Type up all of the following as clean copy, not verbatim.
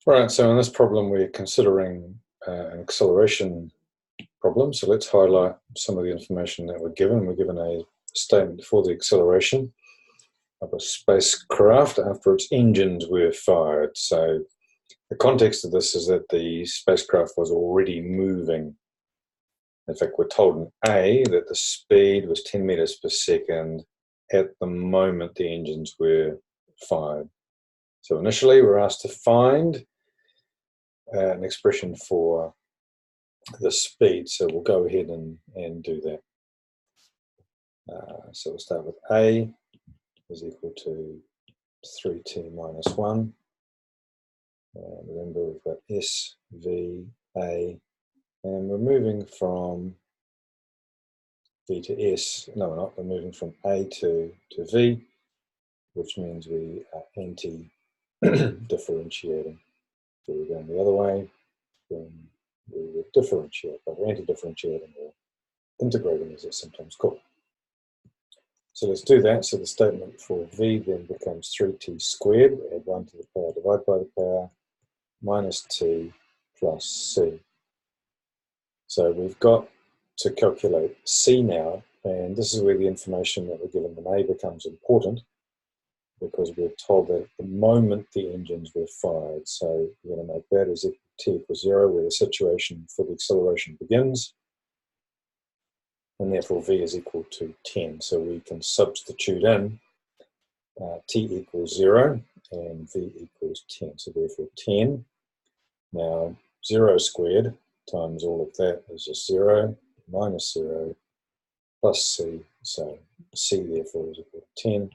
Right, so in this problem we're considering an acceleration problem. So let's highlight some of the information that we're given. We're given a statement for the acceleration of a spacecraft after its engines were fired. So the context of this is that the spacecraft was already moving. In fact, we're told in A that the speed was 10 meters per second at the moment the engines were fired. So initially we're asked to find an expression for the speed, so we'll go ahead and do that. So we'll start with A is equal to 3t minus 1. Remember we've got S, V, A, and we're moving from V to S. No, we're not. We're moving from A to V, which means we are anti-differentiating. So we're going the other way, then we would differentiate, but we're anti-differentiating or integrating, as it's sometimes called. So let's do that. So the statement for V then becomes 3t squared, add 1 to the power, divide by the power, minus t plus c. So we've got to calculate c now, and this is where the information that we're given in A becomes important, because we're told that at the moment the engines were fired. So we're going to make that as t equals 0, where the situation for the acceleration begins, and therefore V is equal to 10. So we can substitute in t equals 0 and V equals 10. So therefore 10. Now 0 squared times all of that is just 0, minus 0, plus c. So c therefore is equal to 10.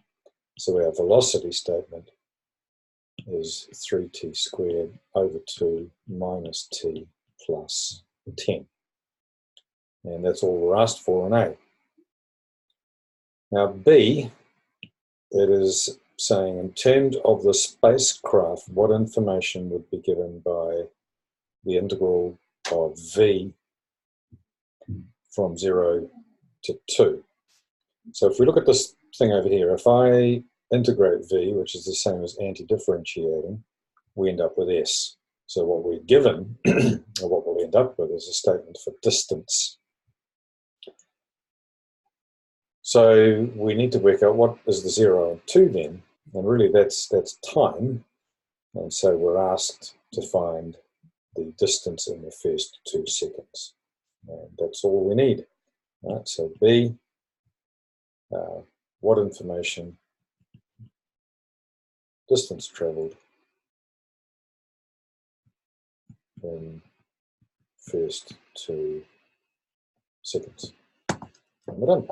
So our velocity statement is 3t squared over 2 minus t plus 10. And that's all we're asked for in A. Now B, it is saying in terms of the spacecraft, what information would be given by the integral of V from 0 to 2. So if we look at this thing over here, if I integrate V, which is the same as anti-differentiating, we end up with S. So what we're given, or what we'll end up with, is a statement for distance. So we need to work out what is the 0 and 2 then, and really that's time. And so we're asked to find the distance in the first 2 seconds. And that's all we need. Right, so B, what information, distance travelled in first 2 seconds. And we're done.